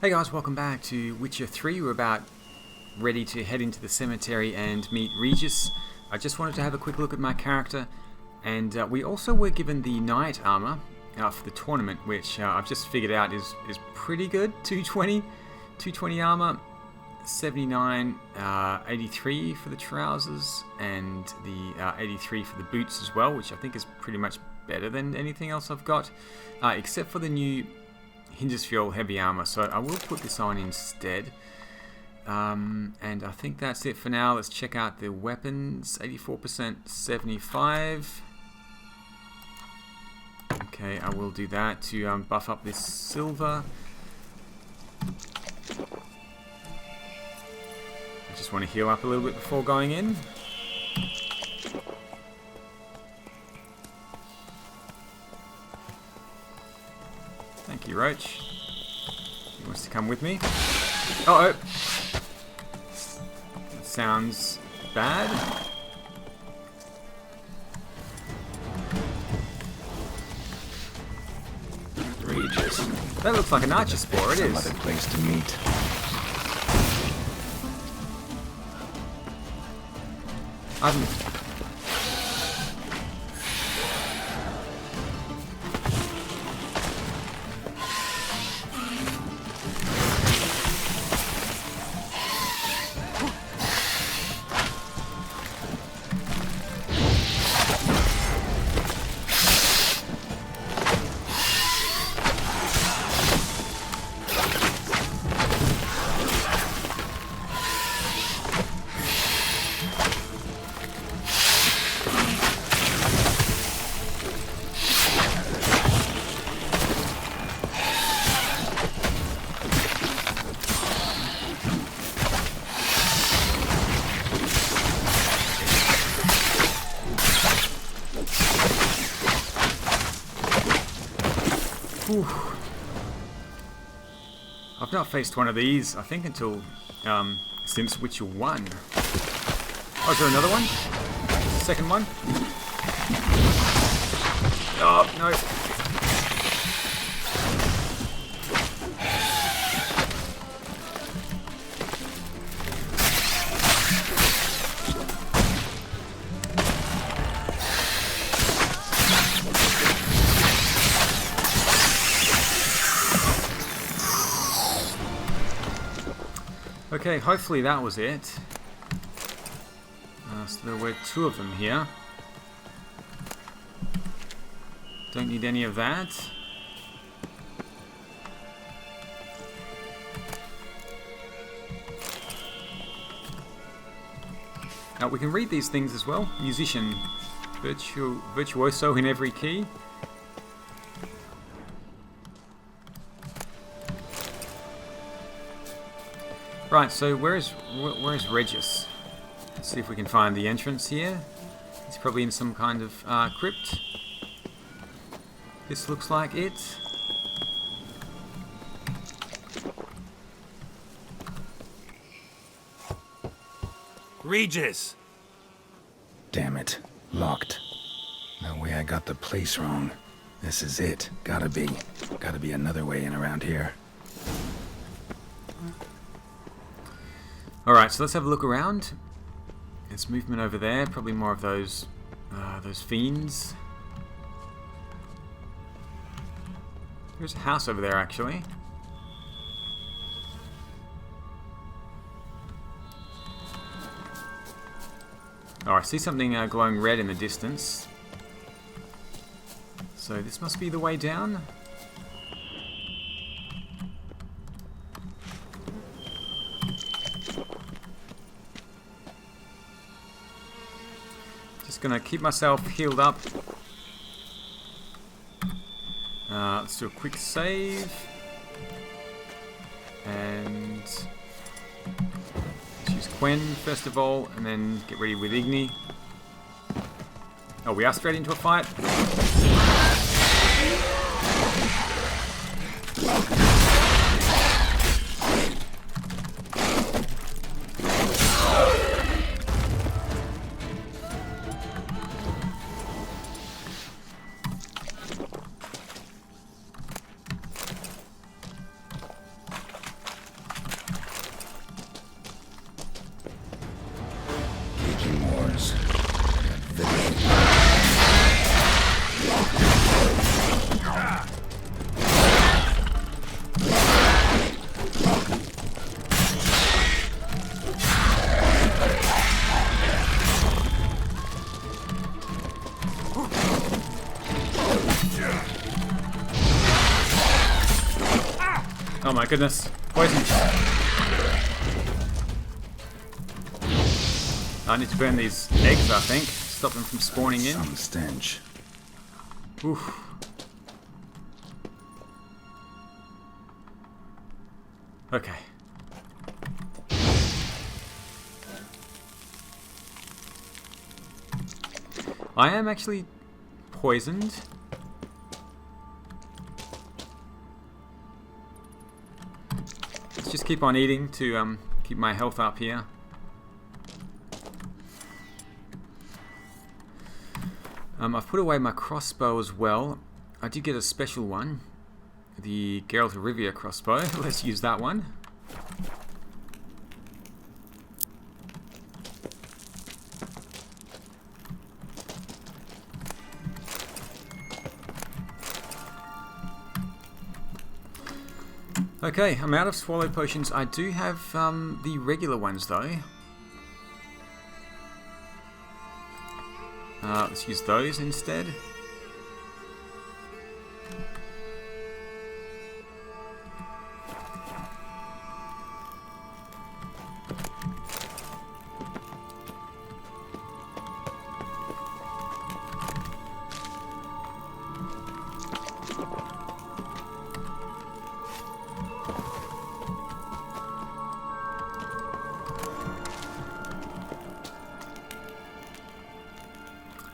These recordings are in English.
Hey guys, welcome back to Witcher 3. We're about ready to head into the cemetery and meet Regis. I just wanted to have a quick look at my character, and we also were given the knight armor for the tournament, which I've just figured out is pretty good. 220 armor, 79, 83 for the trousers, and the 83 for the boots as well, which I think is pretty much better than anything else I've got, except for the new Hindersfjord heavy armor, so I will put this on instead. And I think that's it for now. Let's check out the weapons. 84%, 75. Okay, I will do that to buff up this silver. I just want to heal up a little bit before going in. Thank you, Roach. He wants to come with me. Uh-oh! That sounds bad. Regis. That looks like an archer spore, it is. Another place to meet. Whew. I've not faced one of these, I think, until since Witcher 1. Oh, is there another one? Second one? Oh, no. Okay, hopefully that was it. So there were two of them here. Don't need any of that. Now we can read these things as well. Musician, virtuoso in every key. Right, so where's Regis? Let's see if we can find the entrance here. He's probably in some kind of crypt. This looks like it. Regis! Damn it. Locked. No way I got the place wrong. This is it. Gotta be another way in around here. Alright, so let's have a look around. There's movement over there, probably more of those fiends. There's a house over there, actually. Oh, I see something glowing red in the distance. So this must be the way down. Just gonna keep myself healed up. Let's do a quick save. And choose Quen first of all, and then get ready with Igni. Oh, we are straight into a fight. Oh my goodness. Poison. I need to burn these eggs, I think. Stop them from spawning in. Some stench. Oof. Okay. I am actually poisoned. Let's just keep on eating to keep my health up here. I've put away my crossbow as well. I did get a special one. The Geralt of Rivia crossbow. Let's use that one. Okay, I'm out of swallow potions. I do have the regular ones though. Let's use those instead.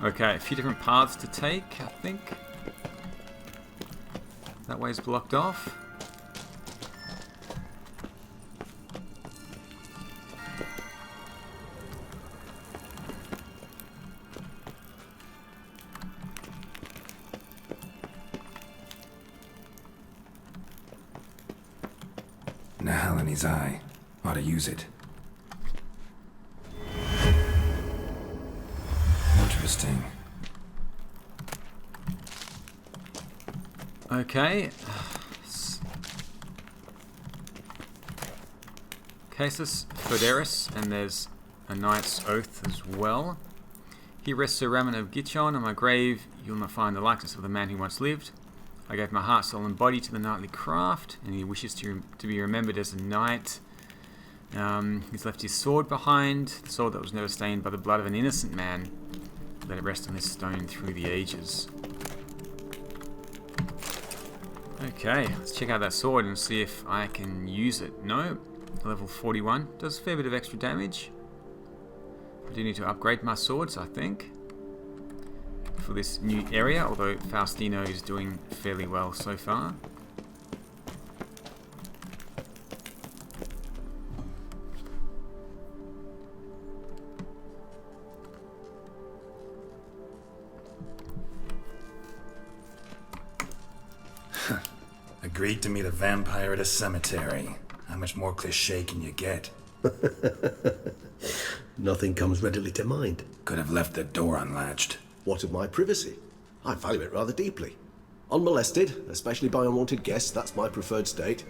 Okay, a few different paths to take, I think. That way's blocked off. Nahal in his eye. Ought to use it. Interesting. Okay. Casus Foederis, and there's a knight's oath as well. Here rests a remnant of Gichon. On my grave you'll not find the likeness of the man who once lived. I gave my heart, soul and body to the knightly craft, and he wishes to be remembered as a knight. He's left his sword behind, the sword that was never stained by the blood of an innocent man. Let it rest on this stone through the ages. Okay, let's check out that sword and see if I can use it. No, level 41. Does a fair bit of extra damage. I do need to upgrade my swords, I think, for this new area, although Faustino is doing fairly well so far. Agreed to meet a vampire at a cemetery. How much more cliché can you get? Nothing comes readily to mind. Could have left the door unlatched. What of my privacy? I value it rather deeply. Unmolested, especially by unwanted guests, that's my preferred state.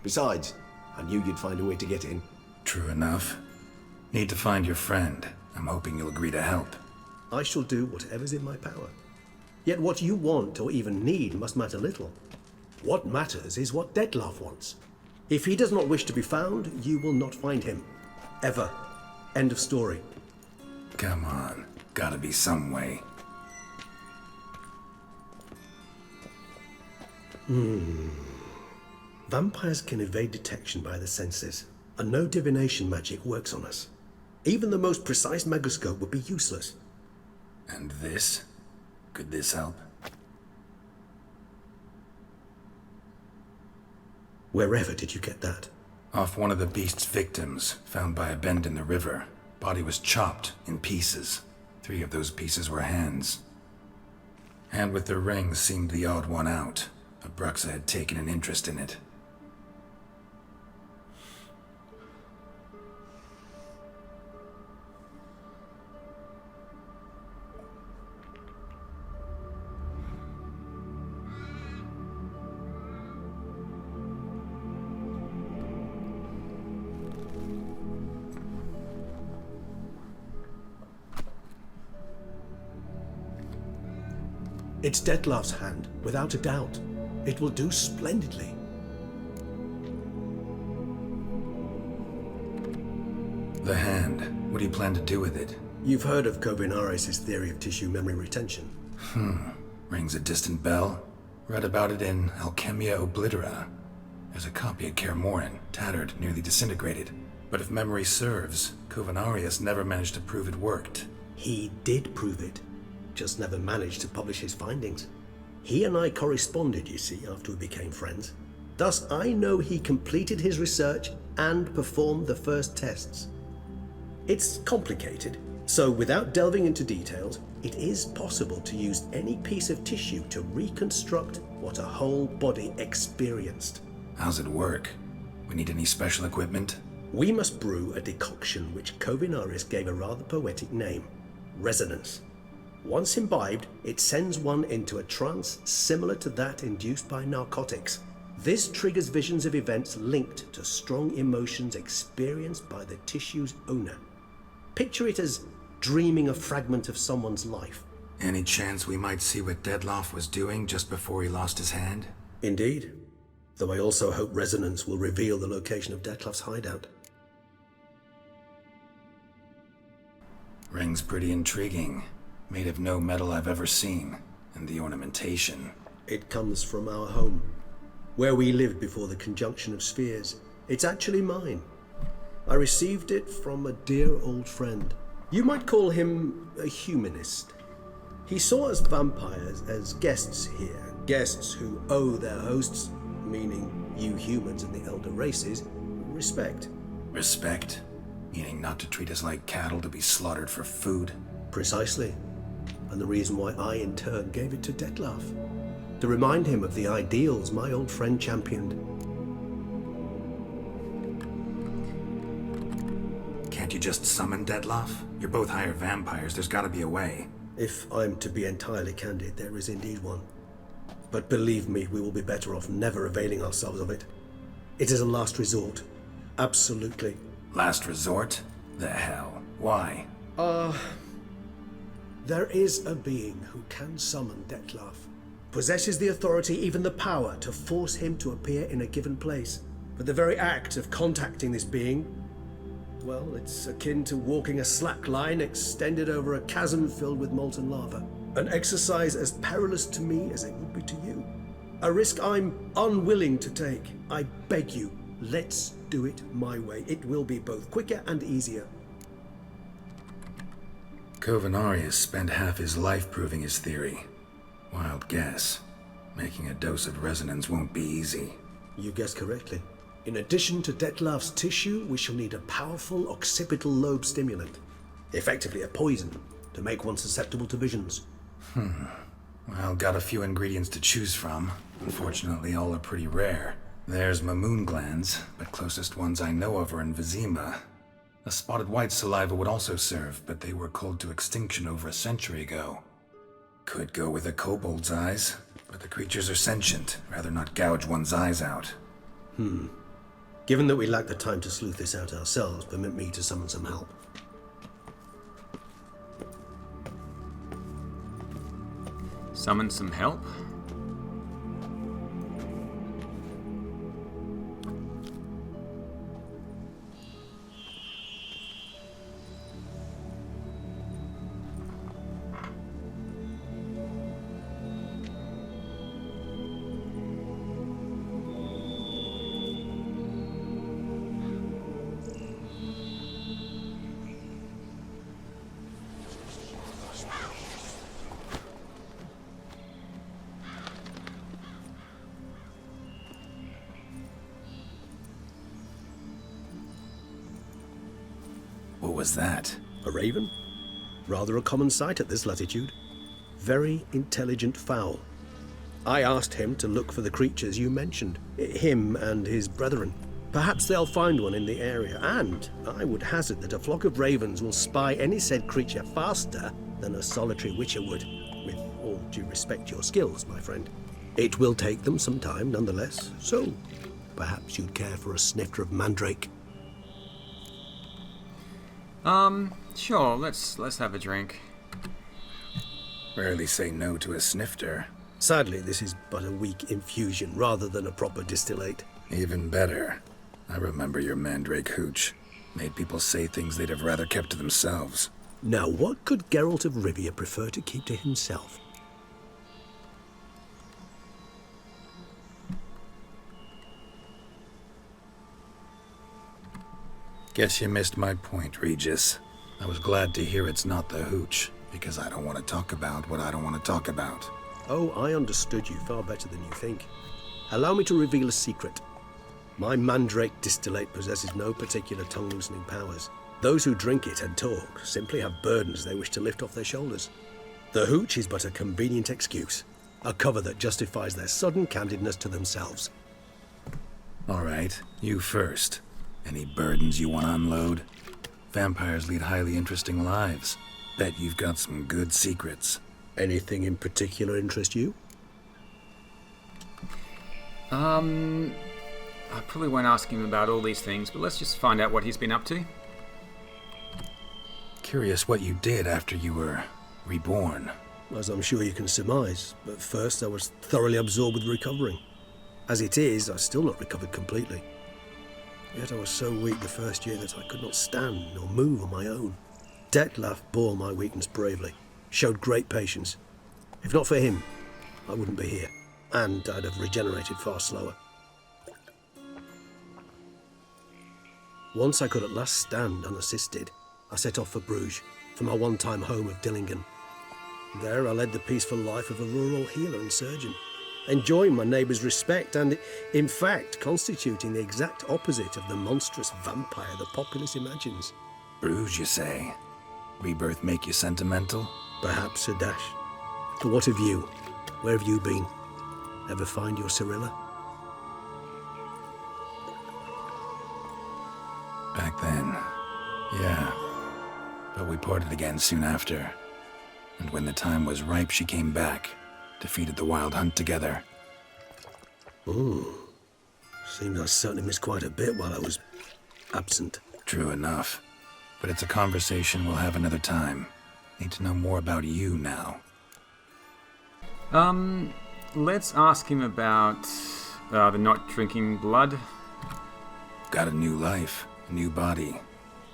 Besides, I knew you'd find a way to get in. True enough. Need to find your friend. I'm hoping you'll agree to help. I shall do whatever's in my power. Yet what you want or even need must matter little. What matters is what Dettlaff wants. If he does not wish to be found, you will not find him. Ever. End of story. Come on. Gotta be some way. Vampires can evade detection by the senses, and no divination magic works on us. Even the most precise megoscope would be useless. And this? Could this help? Wherever did you get that? Off one of the beast's victims, found by a bend in the river. Body was chopped in pieces. 3 of those pieces were hands. Hand with the ring seemed the odd one out. Abruxa had taken an interest in it. It's Dettlaff's hand, without a doubt. It will do splendidly. The hand. What do you plan to do with it? You've heard of Kovinaris' theory of tissue memory retention. Rings a distant bell. Read about it in Alchemia Oblitera. There's a copy at Kaer Morhen, tattered, nearly disintegrated. But if memory serves, Kovinaris never managed to prove it worked. He did prove it, just never managed to publish his findings. He and I corresponded, you see, after we became friends. Thus, I know he completed his research and performed the first tests. It's complicated, so without delving into details, it is possible to use any piece of tissue to reconstruct what a whole body experienced. How's it work? We need any special equipment? We must brew a decoction which Kovinaris gave a rather poetic name, resonance. Once imbibed, it sends one into a trance similar to that induced by narcotics. This triggers visions of events linked to strong emotions experienced by the tissue's owner. Picture it as dreaming a fragment of someone's life. Any chance we might see what Dettlaff was doing just before he lost his hand? Indeed. Though I also hope resonance will reveal the location of Dettlaff's hideout. Ring's pretty intriguing. Made of no metal I've ever seen. And the ornamentation. It comes from our home, where we lived before the conjunction of spheres. It's actually mine. I received it from a dear old friend. You might call him a humanist. He saw us vampires as guests here, guests who owe their hosts, meaning you humans and the elder races, respect. Respect? Meaning not to treat us like cattle to be slaughtered for food? Precisely. And the reason why I, in turn, gave it to Dettlaff. To remind him of the ideals my old friend championed. Can't you just summon Dettlaff? You're both higher vampires, there's gotta be a way. If I'm to be entirely candid, there is indeed one. But believe me, we will be better off never availing ourselves of it. It is a last resort. Absolutely. Last resort? The hell? Why? There is a being who can summon Dettlaff. Possesses the authority, even the power, to force him to appear in a given place. But the very act of contacting this being, well, it's akin to walking a slack line extended over a chasm filled with molten lava. An exercise as perilous to me as it would be to you. A risk I'm unwilling to take. I beg you, let's do it my way. It will be both quicker and easier. Kovinaris spent half his life proving his theory. Wild guess. Making a dose of resonance won't be easy. You guessed correctly. In addition to Dettlaff's tissue, we shall need a powerful occipital lobe stimulant. Effectively a poison, to make one susceptible to visions. Well, got a few ingredients to choose from. Unfortunately, all are pretty rare. There's Mamoon glands, but closest ones I know of are in Vizima. A spotted white saliva would also serve, but they were culled to extinction over a century ago. Could go with a kobold's eyes, but the creatures are sentient. Rather not gouge one's eyes out. Given that we lack the time to sleuth this out ourselves, permit me to summon some help. Summon some help? What was that? A raven? Rather a common sight at this latitude. Very intelligent fowl. I asked him to look for the creatures you mentioned, him and his brethren. Perhaps they'll find one in the area, and I would hazard that a flock of ravens will spy any said creature faster than a solitary witcher would, with all due respect to your skills, my friend. It will take them some time, nonetheless, so perhaps you'd care for a snifter of mandrake. Sure, let's have a drink. Rarely say no to a snifter. Sadly, this is but a weak infusion rather than a proper distillate. Even better. I remember your mandrake hooch. Made people say things they'd have rather kept to themselves. Now, what could Geralt of Rivia prefer to keep to himself? Guess you missed my point, Regis. I was glad to hear it's not the hooch, because I don't want to talk about what I don't want to talk about. Oh, I understood you far better than you think. Allow me to reveal a secret. My mandrake distillate possesses no particular tongue-loosening powers. Those who drink it and talk simply have burdens they wish to lift off their shoulders. The hooch is but a convenient excuse, a cover that justifies their sudden candidness to themselves. All right, you first. Any burdens you want to unload? Vampires lead highly interesting lives. Bet you've got some good secrets. Anything in particular interest you? I probably won't ask him about all these things, but let's just find out what he's been up to. Curious what you did after you were reborn. As I'm sure you can surmise, but first I was thoroughly absorbed with recovering. As it is, I've still not recovered completely. Yet I was so weak the first year that I could not stand nor move on my own. Detlef bore my weakness bravely, showed great patience. If not for him, I wouldn't be here, and I'd have regenerated far slower. Once I could at last stand unassisted, I set off for Bruges, for my one-time home of Dillingen. There I led the peaceful life of a rural healer and surgeon, enjoying my neighbours' respect and, in fact, constituting the exact opposite of the monstrous vampire the populace imagines. Bruges, you say? Rebirth make you sentimental? Perhaps a dash. But what of you? Where have you been? Ever find your Cyrilla? Back then, yeah. But we parted again soon after. And when the time was ripe, she came back. Defeated the Wild Hunt together. Seems I certainly missed quite a bit while I was absent. True enough. But it's a conversation we'll have another time. Need to know more about you now. Let's ask him about the not drinking blood. Got a new life, a new body.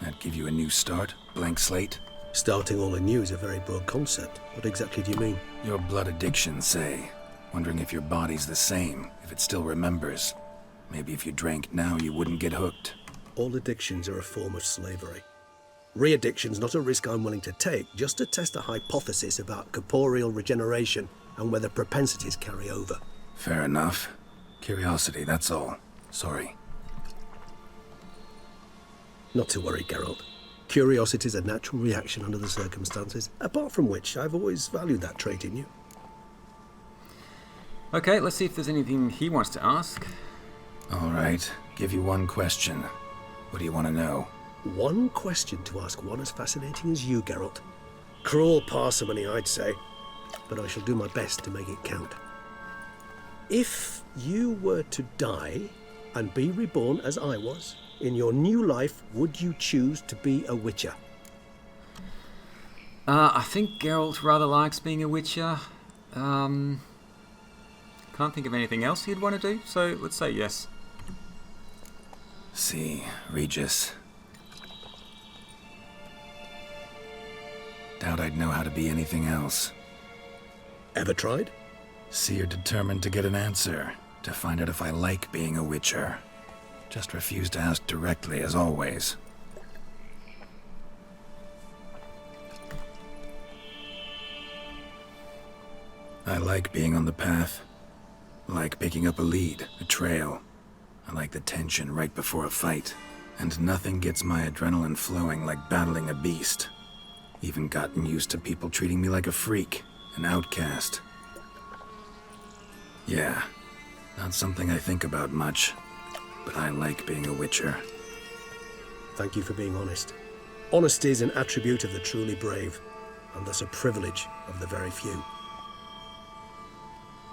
That give you a new start? Blank slate? Starting all anew is a very broad concept. What exactly do you mean? Your blood addiction, say. Wondering if your body's the same, if it still remembers. Maybe if you drank now, you wouldn't get hooked. All addictions are a form of slavery. Re-addiction's not a risk I'm willing to take, just to test a hypothesis about corporeal regeneration and whether propensities carry over. Fair enough. Curiosity, that's all. Sorry. Not to worry, Geralt. Curiosity is a natural reaction under the circumstances, apart from which I've always valued that trait in you. Okay, let's see if there's anything he wants to ask. All right. Give you one question. What do you want to know? One question to ask one as fascinating as you, Geralt. Cruel parsimony, I'd say, but I shall do my best to make it count. If you were to die and be reborn as I was, in your new life, would you choose to be a Witcher? I think Geralt rather likes being a Witcher. Can't think of anything else he'd want to do, so let's say yes. See, Regis. Doubt I'd know how to be anything else. Ever tried? See, you're determined to get an answer, to find out if I like being a Witcher. Just refuse to ask directly, as always. I like being on the path. I like picking up a lead, a trail. I like the tension right before a fight. And nothing gets my adrenaline flowing like battling a beast. Even gotten used to people treating me like a freak, an outcast. Yeah, not something I think about much. But I like being a Witcher. Thank you for being honest. Honesty is an attribute of the truly brave, and thus a privilege of the very few.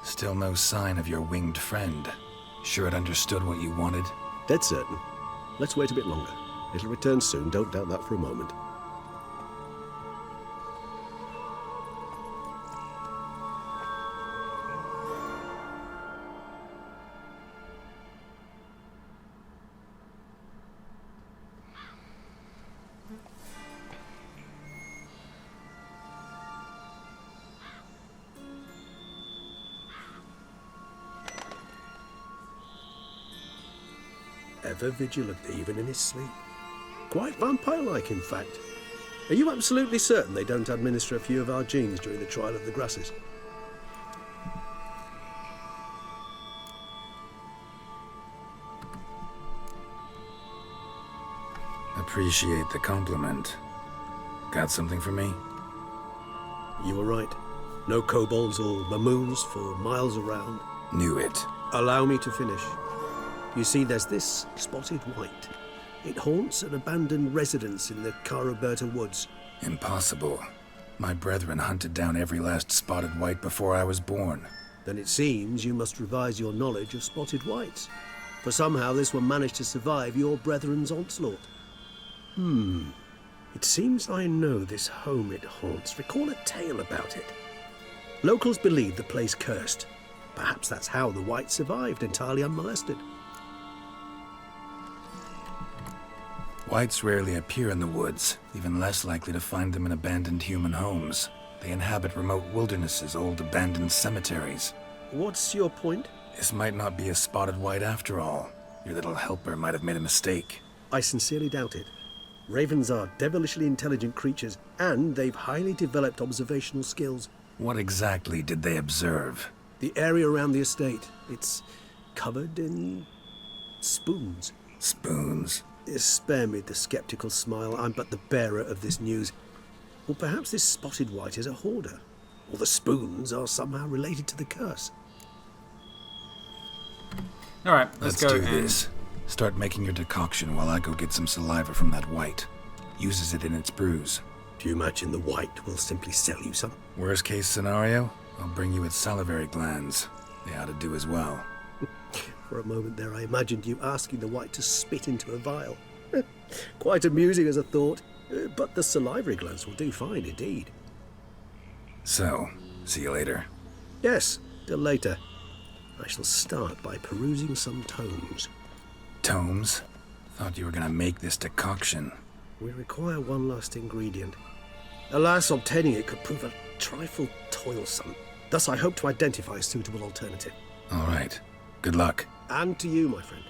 Still no sign of your winged friend. Sure it understood what you wanted? Dead certain. Let's wait a bit longer. It'll return soon, don't doubt that for a moment. Ever vigilant, even in his sleep. Quite vampire-like, in fact. Are you absolutely certain they don't administer a few of our genes during the trial of the grasses? Appreciate the compliment. Got something for me? You were right. No kobolds or mamoons for miles around. Knew it. Allow me to finish. You see, there's this spotted white. It haunts an abandoned residence in the Caraberta woods. Impossible. My brethren hunted down every last spotted white before I was born. Then it seems you must revise your knowledge of spotted whites. For somehow this one managed to survive your brethren's onslaught. It seems I know this home it haunts. Recall a tale about it. Locals believe the place cursed. Perhaps that's how the whites survived entirely unmolested. Whites rarely appear in the woods, even less likely to find them in abandoned human homes. They inhabit remote wildernesses, old abandoned cemeteries. What's your point? This might not be a spotted white after all. Your little helper might have made a mistake. I sincerely doubt it. Ravens are devilishly intelligent creatures, and they've highly developed observational skills. What exactly did they observe? The area around the estate, it's covered in spoons. Spoons? Spare me the skeptical smile. I'm but the bearer of this news. Or perhaps this spotted white is a hoarder. Or the spoons are somehow related to the curse. Alright, let's go do this. Start making your decoction while I go get some saliva from that white. Uses it in its brews. Do you imagine the white will simply sell you some? Worst case scenario, I'll bring you its salivary glands. They ought to do as well. For a moment there I imagined you asking the white to spit into a vial. Quite amusing as a thought, but the salivary glands will do fine indeed. So, see you later. Yes, till later. I shall start by perusing some tomes. Tomes? Thought you were gonna make this decoction. We require one last ingredient. Alas, obtaining it could prove a trifle toilsome. Thus I hope to identify a suitable alternative. All right. Good luck. And to you, my friend.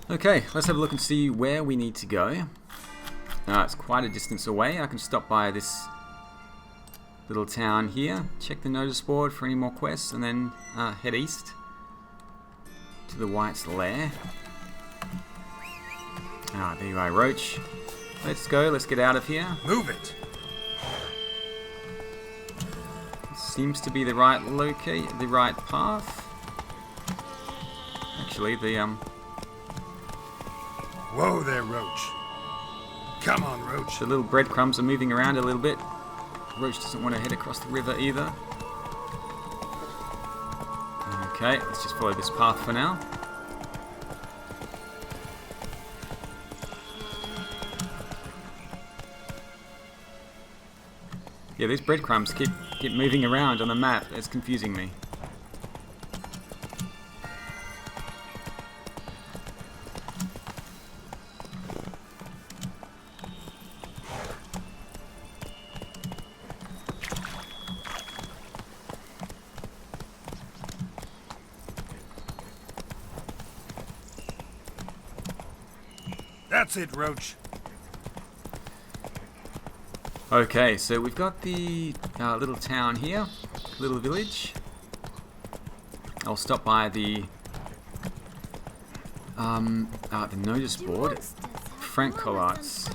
Okay, let's have a look and see where we need to go. It's quite a distance away. I can stop by this little town here, check the notice board for any more quests, and then head east to the White's lair. There you are, Roach. Let's go, let's get out of here. Move it! Seems to be the right the right path. Actually, Whoa there, Roach. Come on, Roach. the little breadcrumbs are moving around a little bit. Roach doesn't want to head across the river either. Okay, let's just follow this path for now. Yeah, these breadcrumbs keep moving around on the map. It's confusing me. That's it, Roach. Okay, so we've got the little town here, little village. I'll stop by the notice board. Frank Collart's.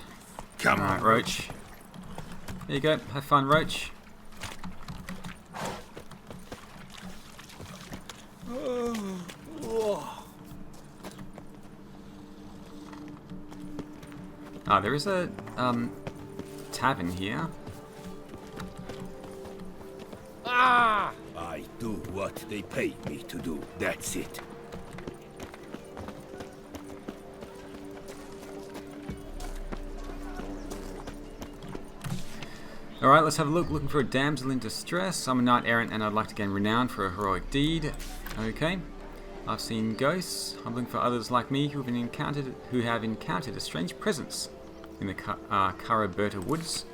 Come Alright, on, Roach. There you go. Have fun, Roach. There is a tavern here. I do what they pay me to do. That's it. Alright, let's have a look. Looking for a damsel in distress. I'm a knight errant and I'd like to gain renown for a heroic deed. Okay. I've seen ghosts, humbling for others like me who have encountered a strange presence in the Caraberta woods.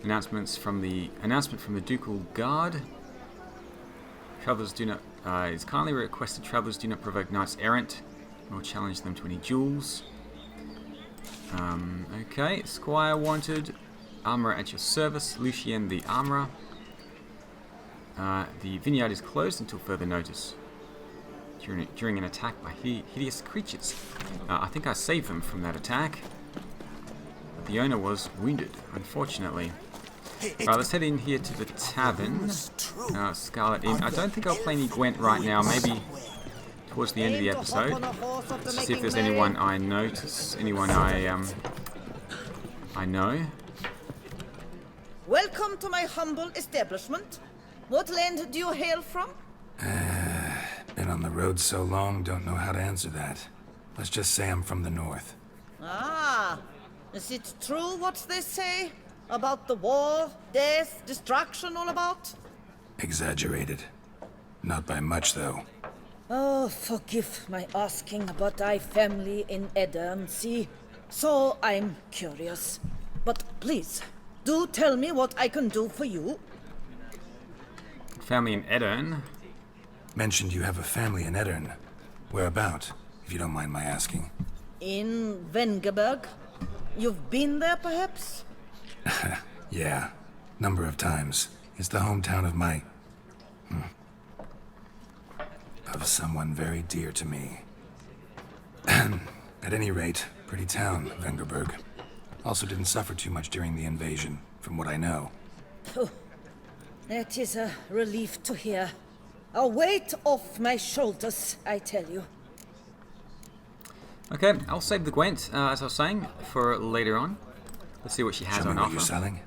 Announcement from the Ducal Guard. Travelers do not. It's kindly requested travelers do not provoke knights errant or challenge them to any duels. Okay, Squire wanted. Armourer at your service. Lucien the armourer. The vineyard is closed until further notice. During an attack by hideous creatures. I think I saved them from that attack. But the owner was wounded, unfortunately. Right, let's head in here to the tavern. Scarlet Inn. I don't think I'll play any Gwent right now. Maybe towards the end of the episode. Let's see if there's anyone I notice. Anyone I know. Welcome to my humble establishment. What land do you hail from? Been on the road so long, don't know how to answer that. Let's just say I'm from the north. Ah, is it true what they say? About the war, death, destruction all about? Exaggerated. Not by much, though. Oh, forgive my asking about thy family in Edern, see? So I'm curious. But please, do tell me what I can do for you. Family in Edern. Mentioned you have a family in Edern. Whereabout, if you don't mind my asking? In Vengerberg. You've been there, perhaps? Yeah, number of times. It's the hometown of my... of someone very dear to me. At any rate, pretty town, Vengerberg. Also didn't suffer too much during the invasion, from what I know. Oh, that is a relief to hear. A weight off my shoulders, I tell you. Okay, I'll save the Gwent, as I was saying, for later on. Let's see what she has Show me on what offer. you're selling.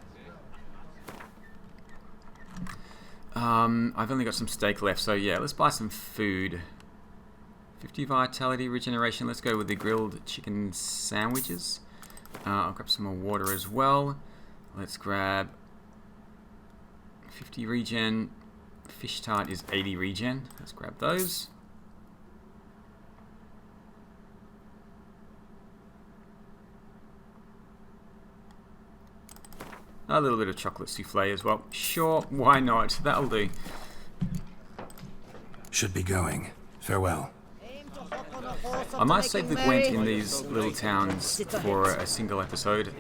I've only got some steak left, so yeah, let's buy some food. 50 vitality regeneration. Let's go with the grilled chicken sandwiches. I'll grab some more water as well. Let's grab 50 regen. Fish tart is 80 regen. Let's grab those. A little bit of chocolate souffle as well. Sure, why not? That'll do. Should be going. Farewell. I might save the Gwent in these little towns for a single episode.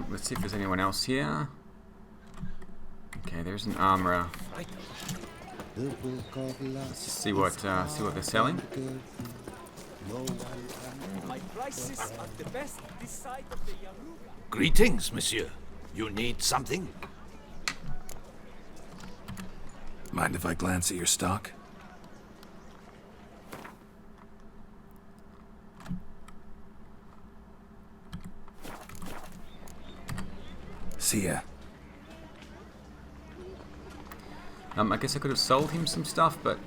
Let's see if there's anyone else here. Okay, there's an armorer. Let's just see what they're selling. Greetings, monsieur. You need something? Mind if I glance at your stock? See ya. I guess I could have sold him some stuff, but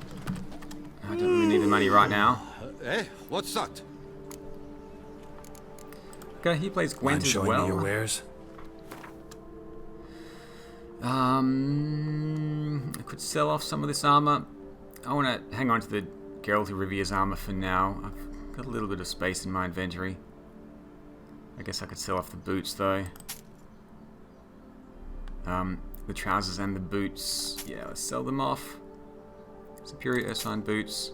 I don't really need the money right now. What's that? Okay, he plays Gwent Mind as showing well. me your wares? I could sell off some of this armor. I want to hang on to the Geralt of Rivia's armor for now. I've got a little bit of space in my inventory. I guess I could sell off the boots though. The trousers and the boots. Yeah, let's sell them off. Superior Ursine boots.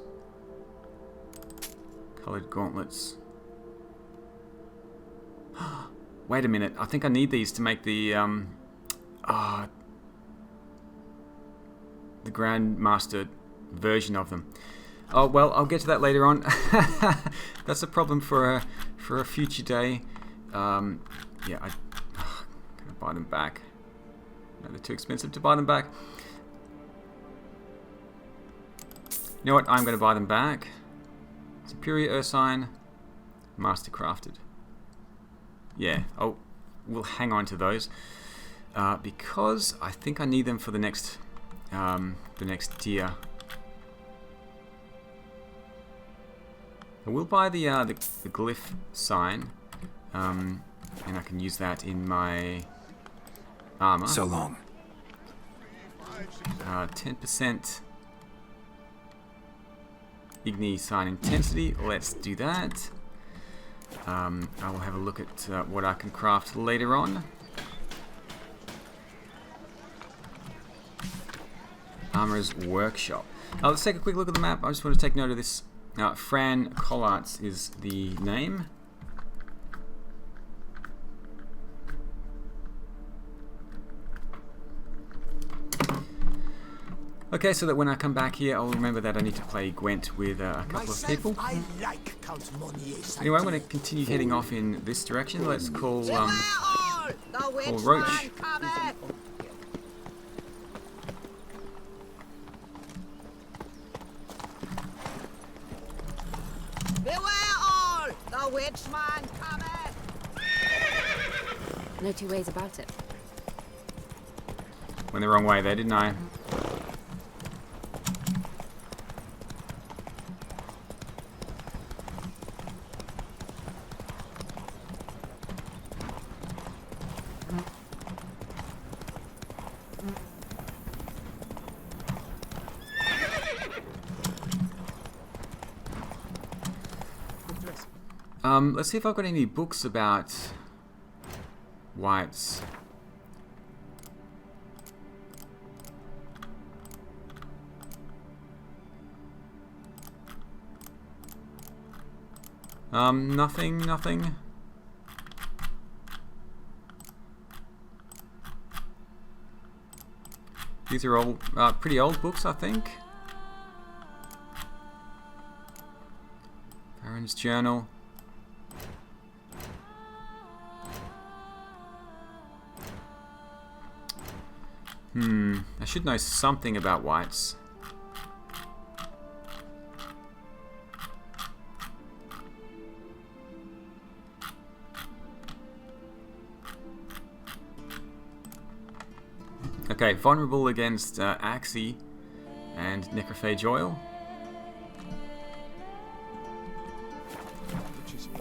Colored gauntlets. Wait a minute. I think I need these to make the Grandmaster version of them. Oh well, I'll get to that later on. That's a problem for a future day. Yeah, I'm gonna buy them back. No, they're too expensive to buy them back. You know what? I'm going to buy them back. Superior Ursine, Mastercrafted. Yeah, we'll hang on to those because I think I need them for the next tier. I will buy the glyph sign, and I can use that in my armor. So long. 10% Igni sign intensity. Let's do that. I will have a look at what I can craft later on. Armorer's Workshop. Let's take a quick look at the map. I just want to take note of this. Fran Collarts is the name. Okay, so that when I come back here, I'll remember that I need to play Gwent with a couple of people. Anyway, I'm going to continue heading off in this direction. Let's call Roach. Beware all! The witchman cometh! No two ways about it. Went the wrong way there, didn't I? Let's see if I've got any books about whites. Nothing. These are all pretty old books, I think. Baron's Journal. I should know something about whites. Okay, vulnerable against Axie and Necrophage Oil.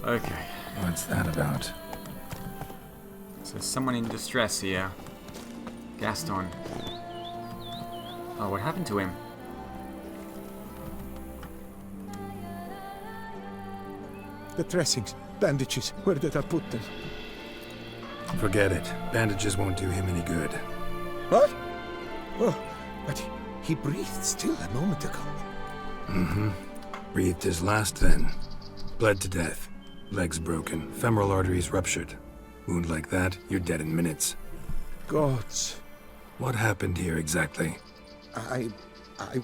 Okay. What's that about? So someone in distress here. Gaston. Oh, what happened to him? The dressings, bandages, where did I put them? Forget it. Bandages won't do him any good. What? Oh, but he breathed still a moment ago. Mm-hmm. Breathed his last then. Bled to death. Legs broken. Femoral arteries ruptured. Wound like that, you're dead in minutes. Gods. What happened here exactly? I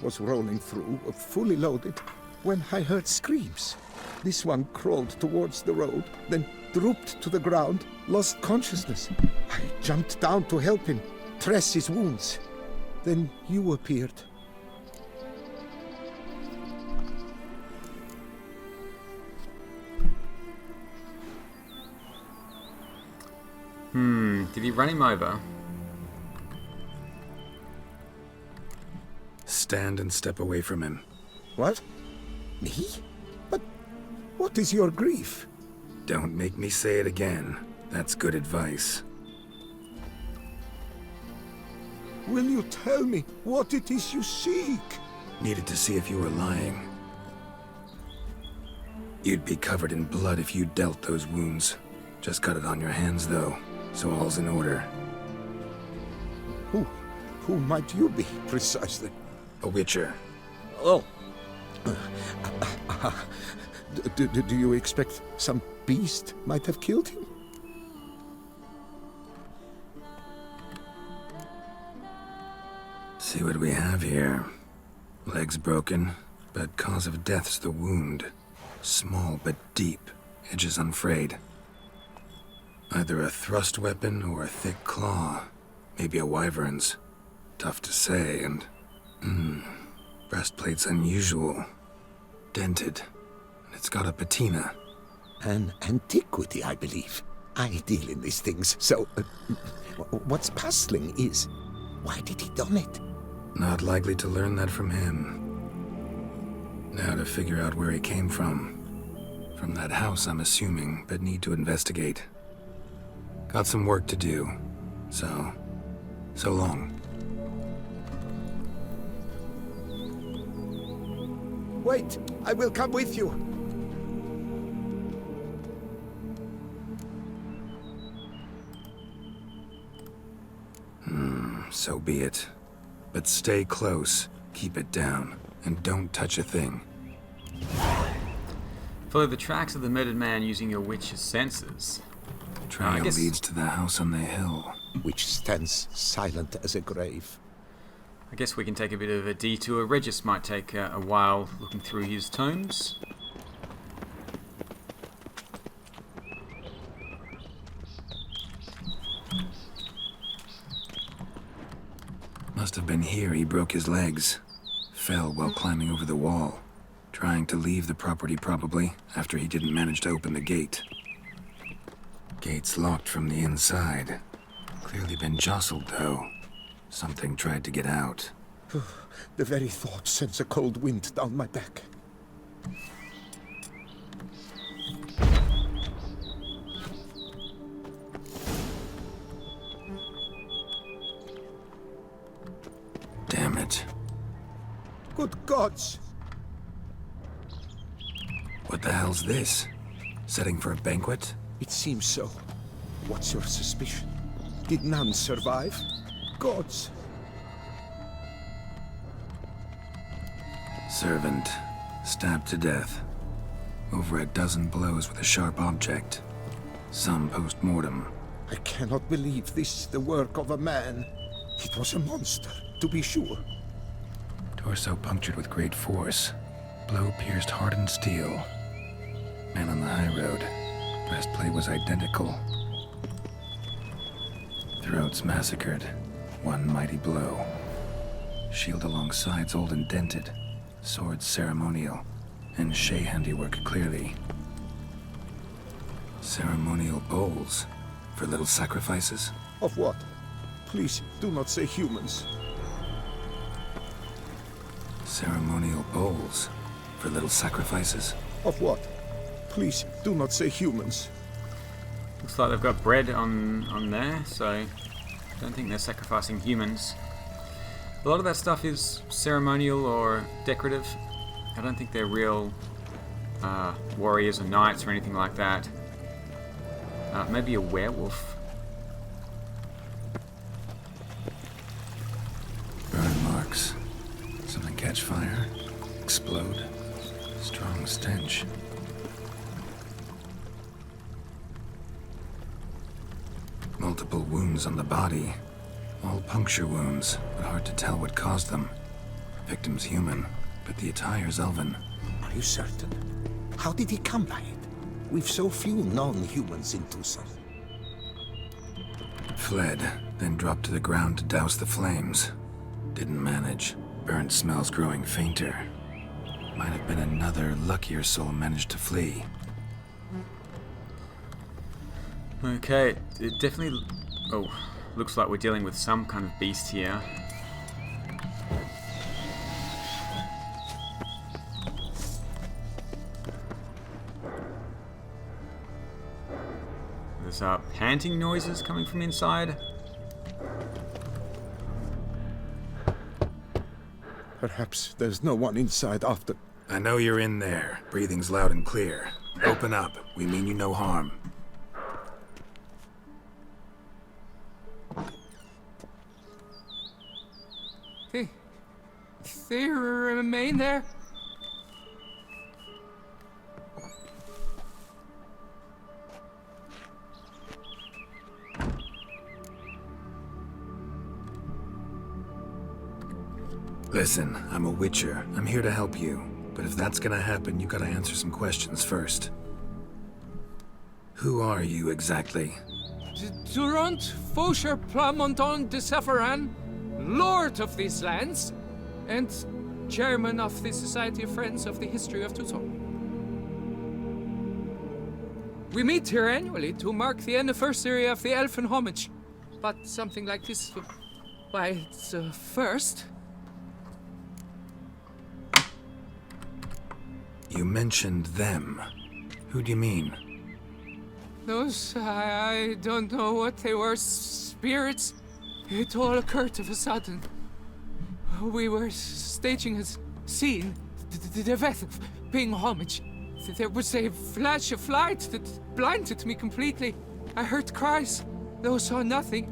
was rolling through, fully loaded, when I heard screams. This one crawled towards the road, then drooped to the ground, lost consciousness. I jumped down to help him, dress his wounds. Then you appeared. Did he run him over? Stand and step away from him. What? Me? But what is your grief? Don't make me say it again. That's good advice. Will you tell me what it is you seek? Needed to see if you were lying. You'd be covered in blood if you dealt those wounds. Just got it on your hands, though, so all's in order. Who might you be, precisely? A witcher. Oh. Do you expect some beast might have killed him? See what we have here. Legs broken, but cause of death's the wound. Small but deep, edges unfrayed. Either a thrust weapon or a thick claw. Maybe a wyvern's. Tough to say, and... breastplate's unusual. Dented. And it's got a patina. An antiquity, I believe. I deal in these things, so... what's puzzling is... why did he don it? Not likely to learn that from him. Now to figure out where he came from. From that house, I'm assuming, but need to investigate. Got some work to do, so So long. Wait, I will come with you. So be it. But stay close, keep it down, and don't touch a thing. Follow the tracks of the murdered man using your witch's senses. Trail leads to the house on the hill. Which stands silent as a grave. I guess we can take a bit of a detour. Regis might take a while looking through his tomes. Must have been here he broke his legs. Fell while climbing over the wall. Trying to leave the property probably, after he didn't manage to open the gate. Gate's locked from the inside. Clearly been jostled though. Something tried to get out. The very thought sends a cold wind down my back. Damn it. Good gods! What the hell's this? Setting for a banquet? It seems so. What's your suspicion? Did none survive? Gods! Servant. Stabbed to death. Over a dozen blows with a sharp object. Some post-mortem. I cannot believe this is the work of a man. It was a monster, to be sure. Torso punctured with great force. Blow pierced hardened steel. Man on the high road. Breastplate was identical. Throats massacred. One mighty blow. Shield along sides old and dented. Sword ceremonial. And Shay handiwork clearly. Ceremonial bowls. For little sacrifices? Of what? Please, do not say humans. Ceremonial bowls. For little sacrifices? Of what? Please, do not say humans. Looks like they've got bread on there, so I don't think they're sacrificing humans. A lot of that stuff is ceremonial or decorative. I don't think they're real warriors or knights or anything like that. Maybe a werewolf. Burn marks. Something catch fire. Explode. Strong stench. Multiple wounds on the body. All puncture wounds, but hard to tell what caused them. Victim's human, but the attire's elven. Are you certain? How did he come by it? We've so few non-humans in Toussaint. Fled, then dropped to the ground to douse the flames. Didn't manage. Burnt smells growing fainter. Might have been another luckier soul managed to flee. Okay, it definitely... Oh, looks like we're dealing with some kind of beast here. There's panting noises coming from inside. Perhaps there's no one inside after... I know you're in there. Breathing's loud and clear. Open up. We mean you no harm. They remain there? Listen, I'm a witcher. I'm here to help you. But if that's gonna happen, you gotta answer some questions first. Who are you exactly? Durant Faucher Plamonton de Safaran, Lord of these lands, and Chairman of the Society of Friends of the History of Toussaint. We meet here annually to mark the anniversary of the Elfin Homage. But something like this, why, it's a first. You mentioned them. Who do you mean? Those, I don't know what they were, spirits, It all occurred of a sudden. We were staging a scene, the death of paying homage. There was a flash of light that blinded me completely. I heard cries, though saw nothing,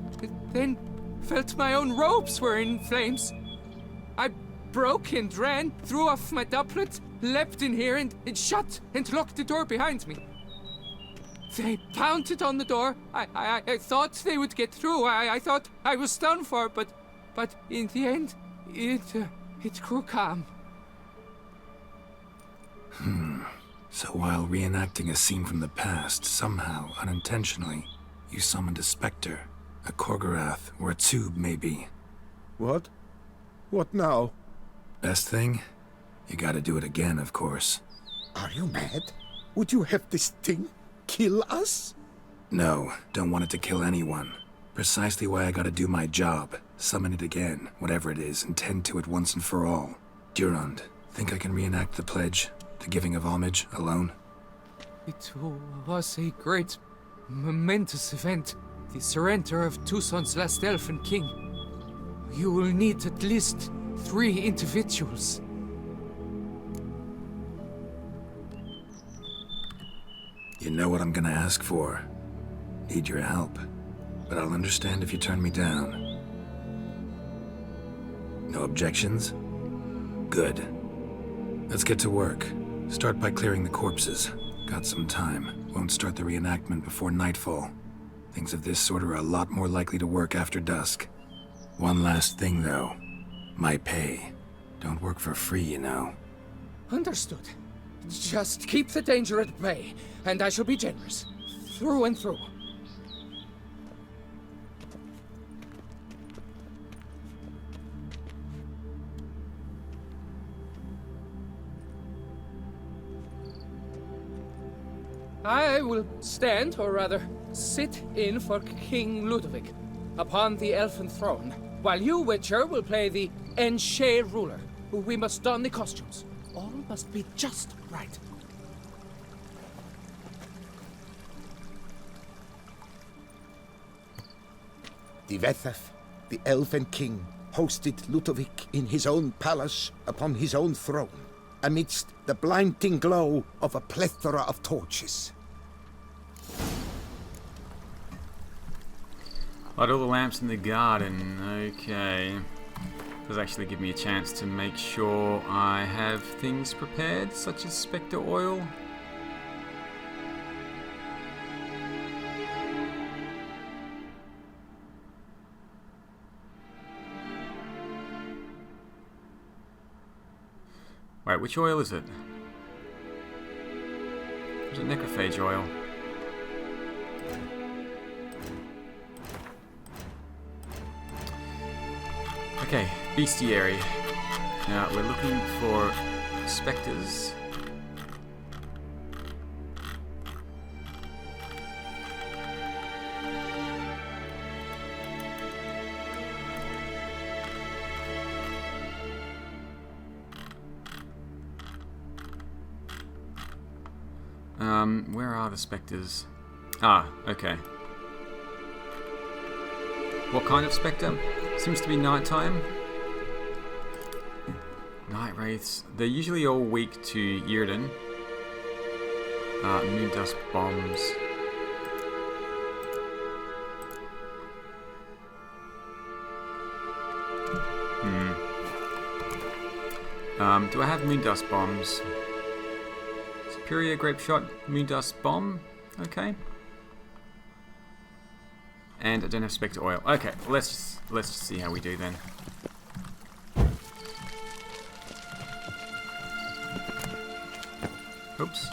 then felt my own robes were in flames. I broke and ran, threw off my doublet, leapt in here and shut and locked the door behind me. They pounded on the door. I thought they would get through. I thought I was done for, but in the end, it grew calm. So while reenacting a scene from the past, somehow, unintentionally, you summoned a specter, a Korgorath, or a tube, maybe. What? What now? Best thing? You gotta do it again, of course. Are you mad? Would you have this thing kill us? No, don't want it to kill anyone. Precisely why I gotta do my job. Summon it again, whatever it is, and tend to it once and for all. Durand, think I can reenact the pledge? The giving of homage, alone? It was a great, momentous event. The surrender of Toussaint's last elfin king. You will need at least 3 individuals. You know what I'm gonna ask for. Need your help. But I'll understand if you turn me down. No objections? Good. Let's get to work. Start by clearing the corpses. Got some time. Won't start the reenactment before nightfall. Things of this sort are a lot more likely to work after dusk. One last thing, though. My pay. Don't work for free, you know. Understood. Just keep the danger at bay, and I shall be generous. Through and through. I will stand, or rather, sit in for King Ludovic, upon the elfin throne, while you, Witcher, will play the Enche ruler. We must don the costumes. All must be just right. The Vethef, the elven king, hosted Ludovic in his own palace upon his own throne, amidst the blinding glow of a plethora of torches. Light all the lamps in the garden. Okay. Does actually give me a chance to make sure I have things prepared, such as spectre oil. Wait, which oil is it? Is it necrophage oil? Okay, bestiary. Now we're looking for spectres. Where are the spectres? Ah, okay. What kind of spectre? Seems to be nighttime. Night wraiths. They're usually all weak to Yrden. Moon dust bombs. Do I have moon dust bombs? Superior grape shot, moon dust bomb. Okay. And I don't have spectre oil. Okay, let's just see how we do then. Oops.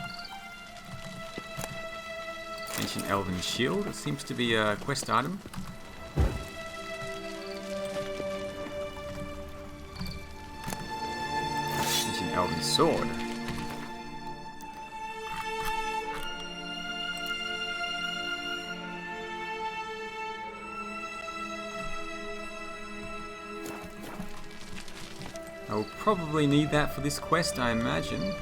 Ancient Elven Shield. It seems to be a quest item. Ancient Elven Sword. I'll probably need that for this quest, I imagine.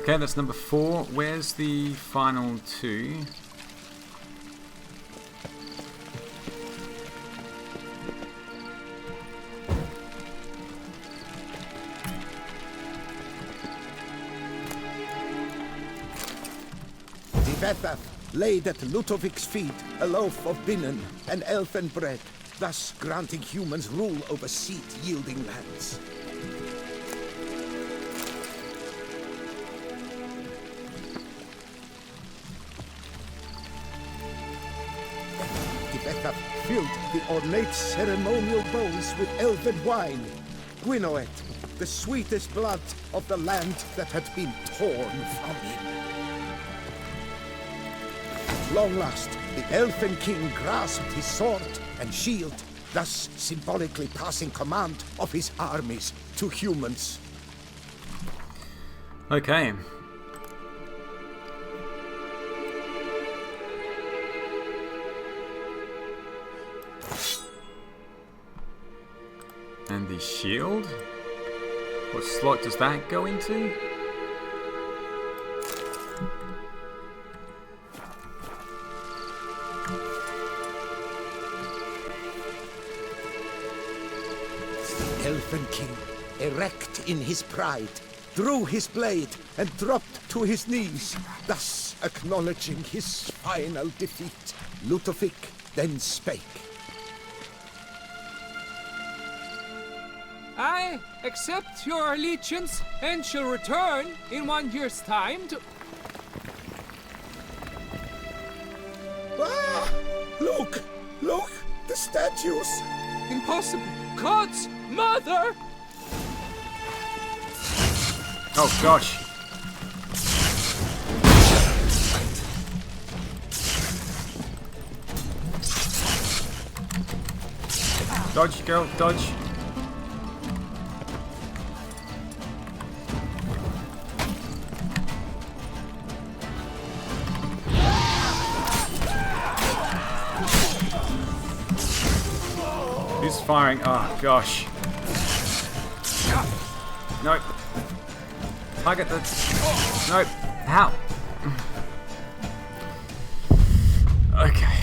Okay, that's number 4. Where's the final 2? Vetha laid at Ludovic's feet a loaf of binnen and elfin bread, thus granting humans rule over seed-yielding lands. Vetha filled the ornate ceremonial bowls with elven wine, Gwinoet, the sweetest blood of the land that had been torn from him. At long last, the Elfin King grasped his sword and shield, thus symbolically passing command of his armies to humans. Okay. And the shield? What slot does that go into? Elfin King, erect in his pride, drew his blade and dropped to his knees, thus acknowledging his final defeat. Ludovic then spake. I accept your allegiance and shall return in 1 year's time to... Ah! Look! Look! The statues! Impossible! God's mother! Oh gosh. Dodge, girl, dodge. Who's firing? Oh gosh. Nope. Target the... Nope. How? Okay.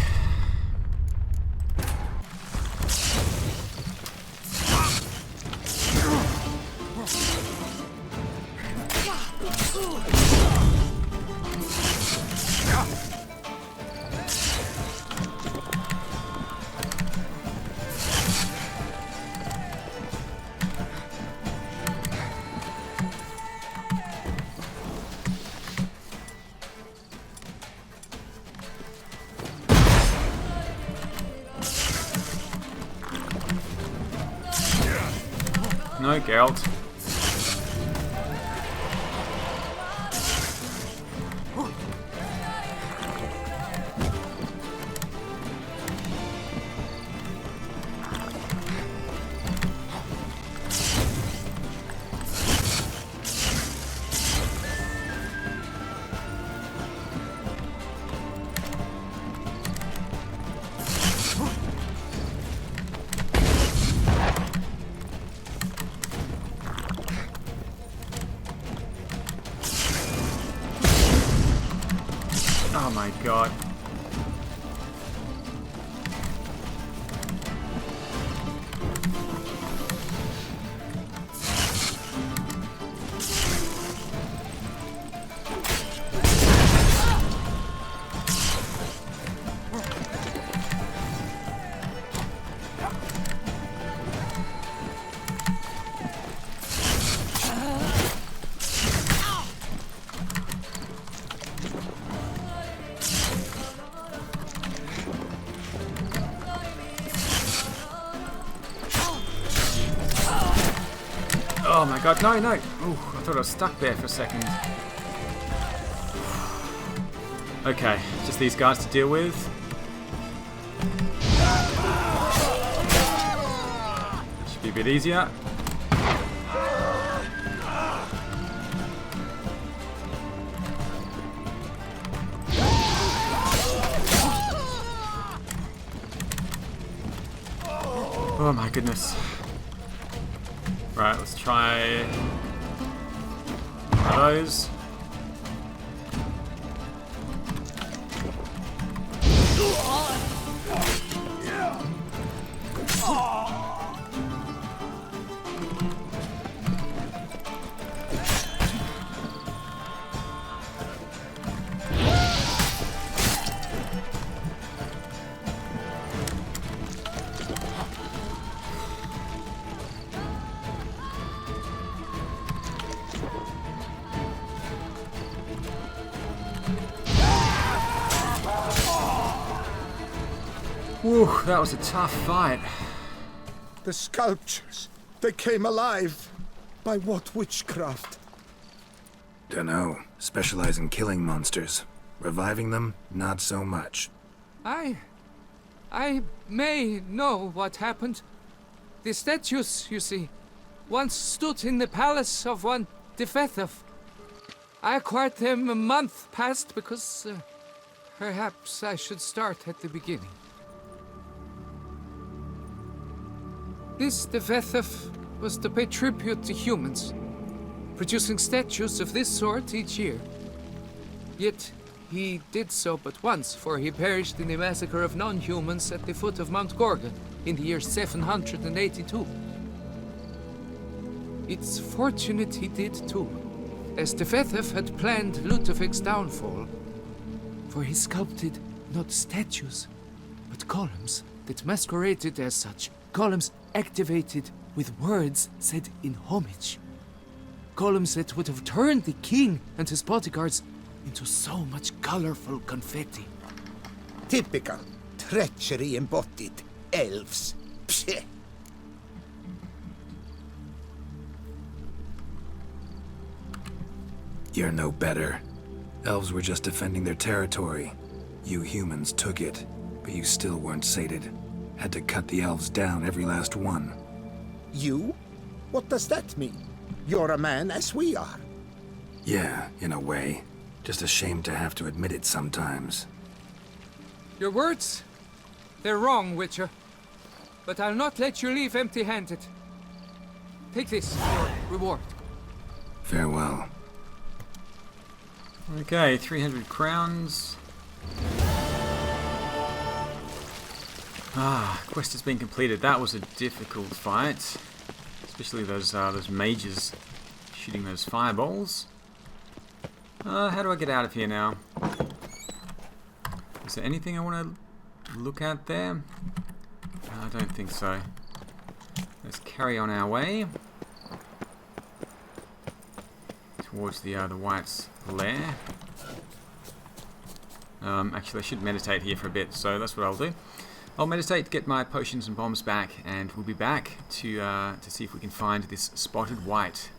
No, Geralt. Oh my god. Oh my god, no, no! Ooh, I thought I was stuck there for a second. Okay, just these guys to deal with. Should be a bit easier. Oh my goodness. Right, let's try one of those. Whew, that was a tough fight. The sculptures, they came alive. By what witchcraft? Dunno. Specialize in killing monsters. Reviving them, not so much. I may know what happened. The statues, you see, once stood in the palace of one Defethov. I acquired them a month past because perhaps I should start at the beginning. This Defethov was to pay tribute to humans, producing statues of this sort each year. Yet he did so but once, for he perished in the massacre of non-humans at the foot of Mount Gorgon in the year 782. It's fortunate he did too, as Defethov had planned Ludovic's downfall, for he sculpted not statues, but columns that masqueraded as such. Columns activated with words said in homage. Columns that would have turned the king and his bodyguards into so much colorful confetti. Typical. Treachery embodied. Elves. Psheh. You're no better. Elves were just defending their territory. You humans took it, but you still weren't sated. Had to cut the elves down, every last one. You? What does that mean? You're a man as we are. Yeah, in a way. Just ashamed to have to admit it sometimes. Your words? They're wrong, Witcher. But I'll not let you leave empty-handed. Take this, your reward. Farewell. Okay, 300 crowns. Quest has been completed. That was a difficult fight. Especially those mages shooting those fireballs. How do I get out of here now? Is there anything I want to look at there? I don't think so. Let's carry on our way towards the White's lair. Actually, I should meditate here for a bit, so that's what I'll do. I'll meditate, get my potions and bombs back, and we'll be back to see if we can find this spotted White